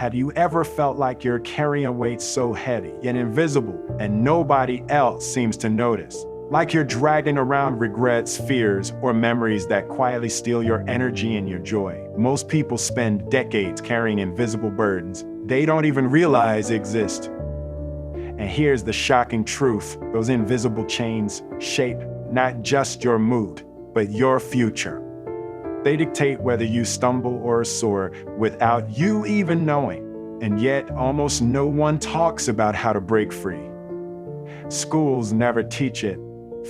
Have you ever felt like you're carrying a weight so heavy yet invisible and nobody else seems to notice? Like you're dragging around regrets, fears, or memories that quietly steal your energy and your joy. Most people spend decades carrying invisible burdens they don't even realize exist. And here's the shocking truth: those invisible chains shape not just your mood, but your future. They dictate whether you stumble or soar without you even knowing. And yet, almost no one talks about how to break free. Schools never teach it.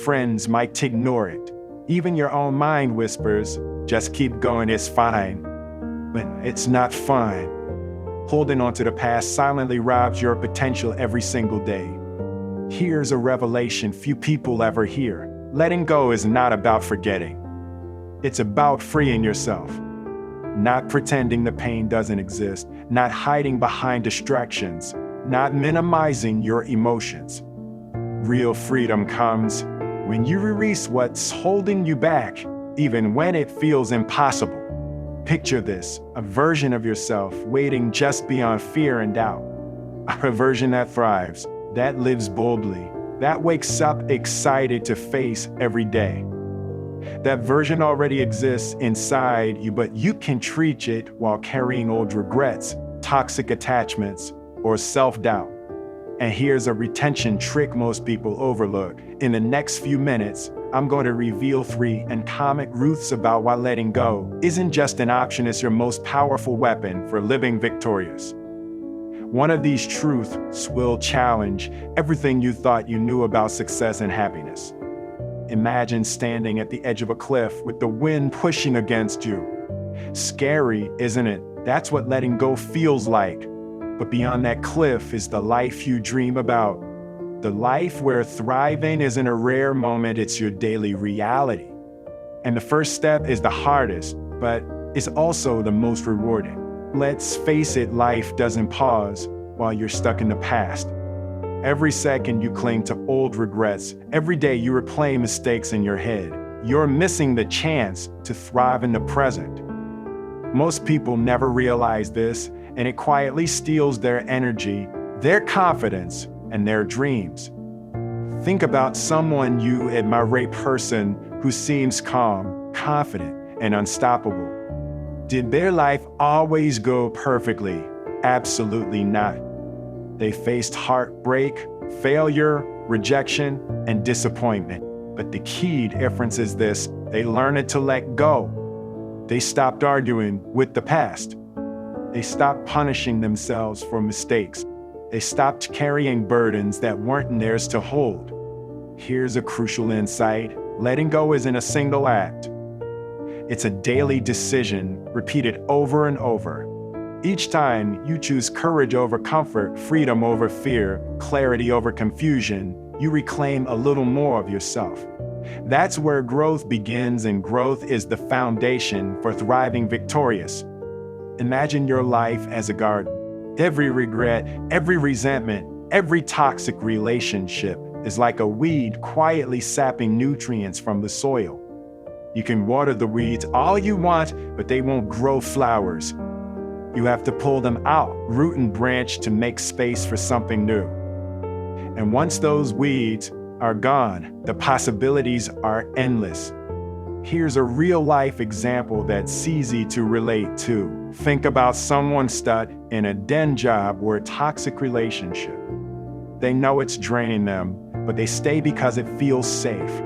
Friends might ignore it. Even your own mind whispers, just keep going, it's fine. But it's not fine. Holding on to the past silently robs your potential every single day. Here's a revelation few people ever hear. Letting go is not about forgetting. It's about freeing yourself. Not pretending the pain doesn't exist, not hiding behind distractions, not minimizing your emotions. Real freedom comes when you release what's holding you back, even when it feels impossible. Picture this: a version of yourself waiting just beyond fear and doubt. A version that thrives, that lives boldly, that wakes up excited to face every day. That version already exists inside you, but you can treat it while carrying old regrets, toxic attachments, or self-doubt. And here's a retention trick most people overlook. In the next few minutes, I'm going to reveal 3 atomic truths about why letting go isn't just an option, it's your most powerful weapon for living victorious. One of these truths will challenge everything you thought you knew about success and happiness. Imagine standing at the edge of a cliff with the wind pushing against you. Scary, isn't it? That's what letting go feels like. But beyond that cliff is the life you dream about. The life where thriving isn't a rare moment, it's your daily reality. And the first step is the hardest, but it's also the most rewarding. Let's face it, life doesn't pause while you're stuck in the past. Every second you cling to old regrets, every day you replay mistakes in your head, you're missing the chance to thrive in the present. Most people never realize this, and it quietly steals their energy, their confidence, and their dreams. Think about someone you admire, a person who seems calm, confident, and unstoppable. Did their life always go perfectly? Absolutely not. They faced heartbreak, failure, rejection, and disappointment. But the key difference is this: they learned to let go. They stopped arguing with the past. They stopped punishing themselves for mistakes. They stopped carrying burdens that weren't theirs to hold. Here's a crucial insight: letting go isn't a single act. It's a daily decision repeated over and over. Each time you choose courage over comfort, freedom over fear, clarity over confusion, you reclaim a little more of yourself. That's where growth begins, and growth is the foundation for thriving victorious. Imagine your life as a garden. Every regret, every resentment, every toxic relationship is like a weed quietly sapping nutrients from the soil. You can water the weeds all you want, but they won't grow flowers. You have to pull them out, root and branch, to make space for something new. And once those weeds are gone, the possibilities are endless. Here's a real-life example that's easy to relate to. Think about someone stuck in a den job or a toxic relationship. They know it's draining them, but they stay because it feels safe.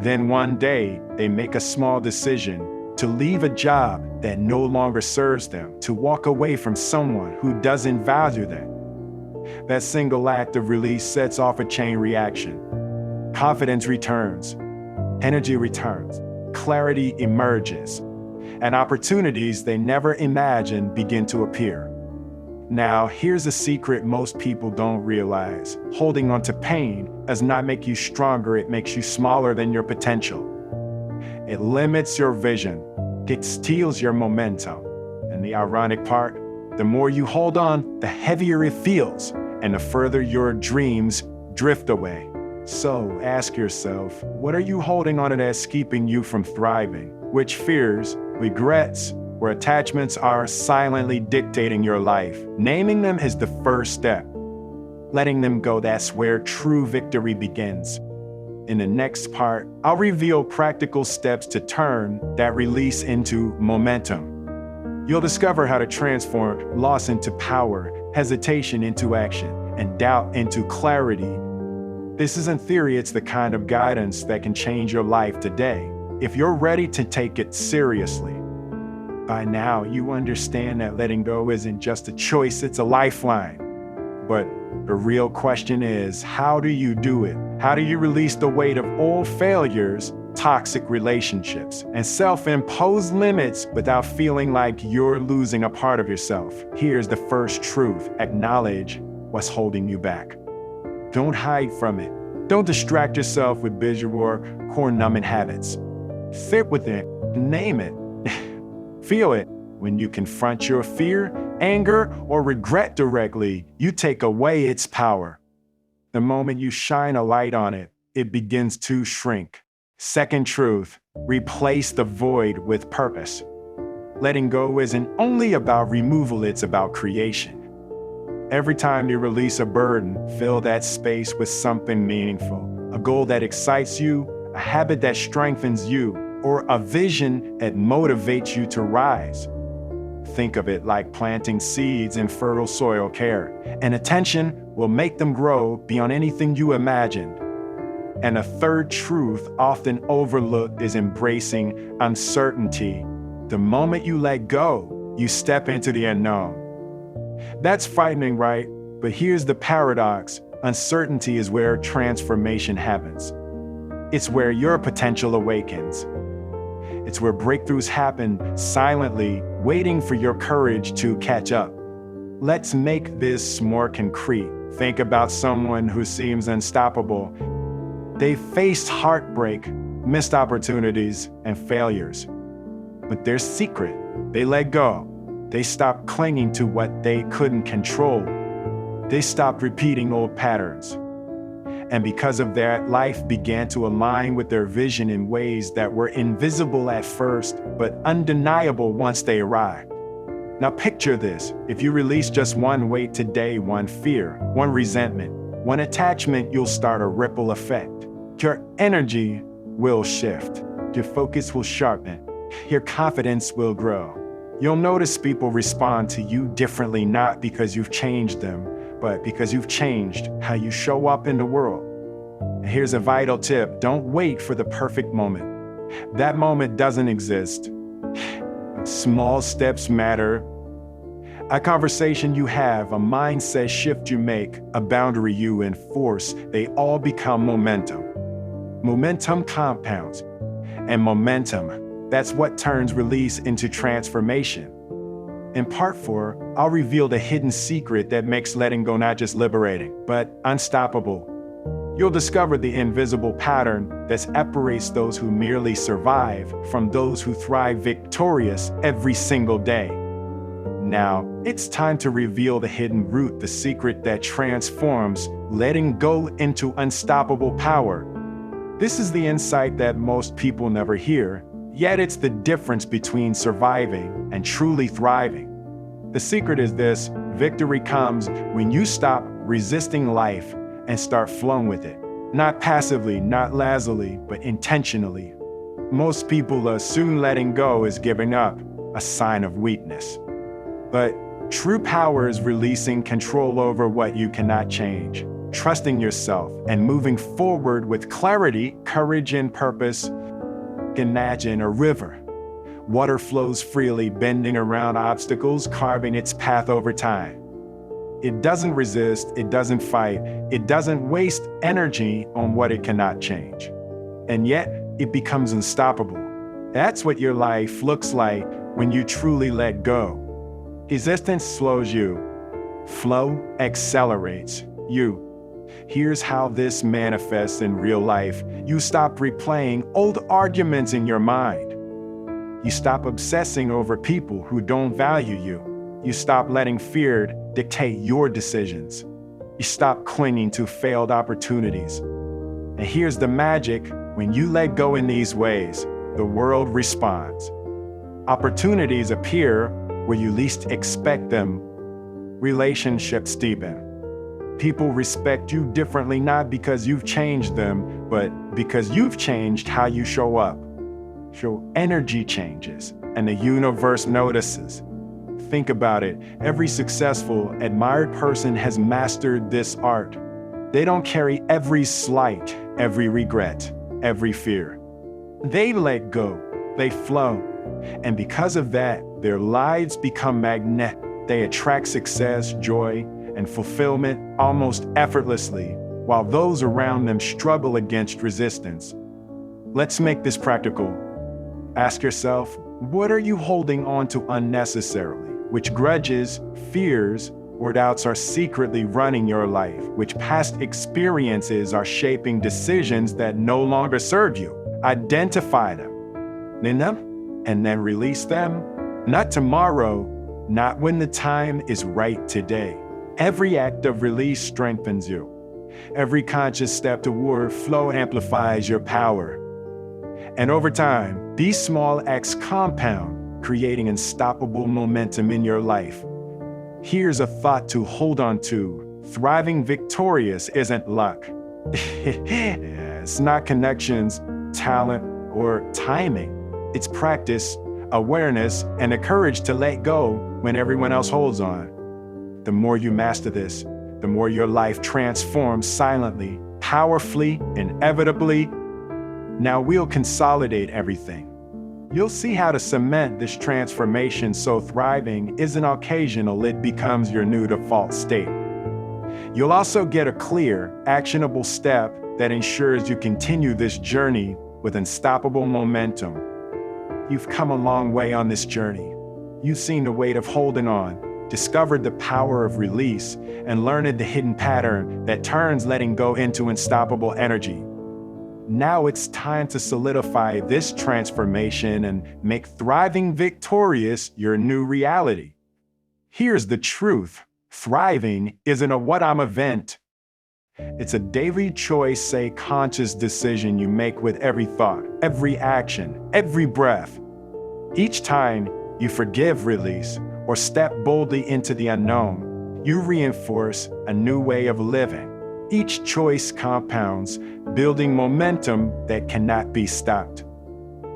Then one day, they make a small decision to leave a job that no longer serves them, to walk away from someone who doesn't value them. That single act of release sets off a chain reaction. Confidence returns, energy returns, clarity emerges, and opportunities they never imagined begin to appear. Now, here's a secret most people don't realize. Holding on to pain does not make you stronger, it makes you smaller than your potential. It limits your vision. It steals your momentum. And the ironic part, the more you hold on, the heavier it feels, and the further your dreams drift away. So ask yourself, what are you holding on to that's keeping you from thriving? Which fears, regrets, where attachments are silently dictating your life. Naming them is the first step. Letting them go, that's where true victory begins. In the next part, I'll reveal practical steps to turn that release into momentum. You'll discover how to transform loss into power, hesitation into action, and doubt into clarity. This isn't theory, it's the kind of guidance that can change your life today, if you're ready to take it seriously. By now, you understand that letting go isn't just a choice, it's a lifeline. But the real question is, how do you do it? How do you release the weight of old failures, toxic relationships, and self-imposed limits without feeling like you're losing a part of yourself? Here's the first truth: acknowledge what's holding you back. Don't hide from it. Don't distract yourself with visual or core-numbing habits. Sit with it, name it, feel it. When you confront your fear, anger, or regret directly, you take away its power. The moment you shine a light on it, it begins to shrink. Second truth: replace the void with purpose. Letting go isn't only about removal, it's about creation. Every time you release a burden, fill that space with something meaningful. A goal that excites you, a habit that strengthens you, or a vision that motivates you to rise. Think of it like planting seeds in fertile soil. Care and attention will make them grow beyond anything you imagined. And a third truth often overlooked is embracing uncertainty. The moment you let go, you step into the unknown. That's frightening, right? But here's the paradox: uncertainty is where transformation happens. It's where your potential awakens. It's where breakthroughs happen silently, waiting for your courage to catch up. Let's make this more concrete. Think about someone who seems unstoppable. They've faced heartbreak, missed opportunities, and failures. But their secret: they let go. They stopped clinging to what they couldn't control. They stopped repeating old patterns. And because of that, life began to align with their vision in ways that were invisible at first, but undeniable once they arrived. Now picture this: if you release just one weight today, one fear, one resentment, one attachment, you'll start a ripple effect. Your energy will shift. Your focus will sharpen. Your confidence will grow. You'll notice people respond to you differently, not because you've changed them, but because you've changed how you show up in the world. And here's a vital tip: don't wait for the perfect moment. That moment doesn't exist. Small steps matter. A conversation you have, a mindset shift you make, a boundary you enforce, they all become momentum. Momentum compounds. And momentum, that's what turns release into transformation. In part 4, I'll reveal the hidden secret that makes letting go not just liberating, but unstoppable. You'll discover the invisible pattern that separates those who merely survive from those who thrive victorious every single day. Now, it's time to reveal the hidden root, the secret that transforms letting go into unstoppable power. This is the insight that most people never hear. Yet it's the difference between surviving and truly thriving. The secret is this: victory comes when you stop resisting life and start flowing with it. Not passively, not lazily, but intentionally. Most people assume letting go is giving up, a sign of weakness. But true power is releasing control over what you cannot change, trusting yourself, and moving forward with clarity, courage, and purpose. Imagine a river. Water flows freely, bending around obstacles, carving its path over time. It doesn't resist, it doesn't fight, it doesn't waste energy on what it cannot change. And yet, it becomes unstoppable. That's what your life looks like when you truly let go. Resistance slows you. Flow accelerates you. Here's how this manifests in real life. You stop replaying old arguments in your mind. You stop obsessing over people who don't value you. You stop letting fear dictate your decisions. You stop clinging to failed opportunities. And here's the magic: when you let go in these ways, the world responds. Opportunities appear where you least expect them. Relationships deepen. People respect you differently not because you've changed them, but because you've changed how you show up. Your energy changes, and the universe notices. Think about it. Every successful, admired person has mastered this art. They don't carry every slight, every regret, every fear. They let go. They flow. And because of that, their lives become magnetic. They attract success, joy, and fulfillment almost effortlessly, while those around them struggle against resistance. Let's make this practical. Ask yourself, what are you holding on to unnecessarily? Which grudges, fears, or doubts are secretly running your life? Which past experiences are shaping decisions that no longer serve you? Identify them, and then release them. Not tomorrow, not when the time is right today. Every act of release strengthens you. Every conscious step toward flow amplifies your power. And over time, these small acts compound, creating unstoppable momentum in your life. Here's a thought to hold on to. Thriving victorious isn't luck. It's not connections, talent, or timing. It's practice, awareness, and the courage to let go when everyone else holds on. The more you master this, the more your life transforms silently, powerfully, inevitably. Now we'll consolidate everything. You'll see how to cement this transformation so thriving isn't occasional, it becomes your new default state. You'll also get a clear, actionable step that ensures you continue this journey with unstoppable momentum. You've come a long way on this journey. You've seen the weight of holding on, discovered the power of release, and learned the hidden pattern that turns letting go into unstoppable energy. Now it's time to solidify this transformation and make thriving victorious your new reality. Here's the truth. Thriving isn't a what-I'm event. It's a daily choice, a conscious decision you make with every thought, every action, every breath. Each time you forgive, release, or step boldly into the unknown, you reinforce a new way of living. Each choice compounds, building momentum that cannot be stopped.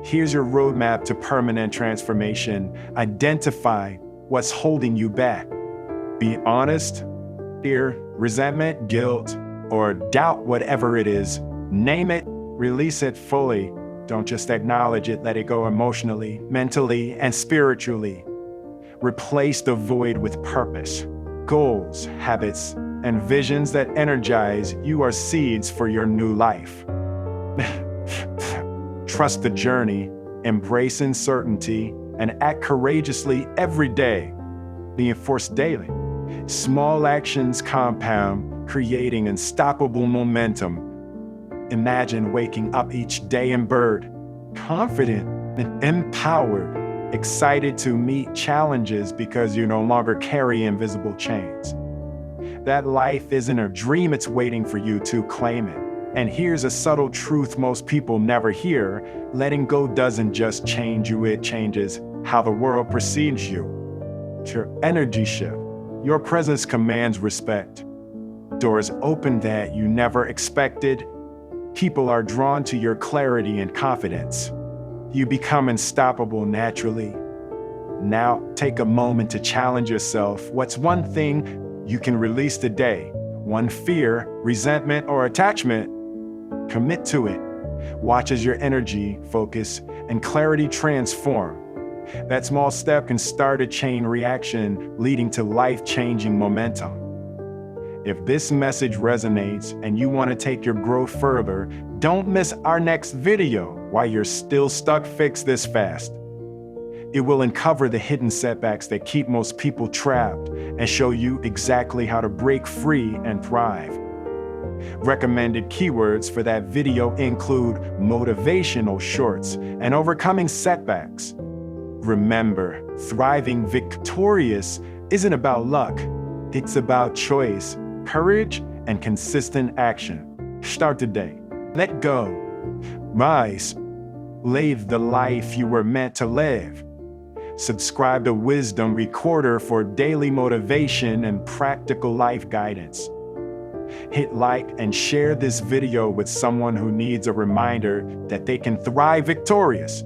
Here's your roadmap to permanent transformation. Identify what's holding you back. Be honest, fear, resentment, guilt, or doubt, whatever it is. Name it, release it fully. Don't just acknowledge it, let it go emotionally, mentally, and spiritually. Replace the void with purpose. Goals, habits, and visions that energize you are seeds for your new life. Trust the journey, embrace uncertainty, and act courageously every day. Reinforce daily. Small actions compound, creating unstoppable momentum. Imagine waking up each day empowered, confident, and empowered, excited to meet challenges because you no longer carry invisible chains. That life isn't a dream, it's waiting for you to claim it. And here's a subtle truth most people never hear. Letting go doesn't just change you, it changes how the world perceives you. Your energy shift. Your presence commands respect. Doors open that you never expected. People are drawn to your clarity and confidence. You become unstoppable naturally. Now, take a moment to challenge yourself. What's one thing you can release today? One fear, resentment, or attachment? Commit to it. Watch as your energy, focus, and clarity transform. That small step can start a chain reaction leading to life-changing momentum. If this message resonates and you want to take your growth further, don't miss our next video. While you're still stuck, fix this fast. It will uncover the hidden setbacks that keep most people trapped and show you exactly how to break free and thrive. Recommended keywords for that video include motivational shorts and overcoming setbacks. Remember, thriving victorious isn't about luck. It's about choice, courage, and consistent action. Start today. Let go. Rise. Live the life you were meant to live. Subscribe to Wisdom Recorder for daily motivation and practical life guidance. Hit like and share this video with someone who needs a reminder that they can thrive victorious.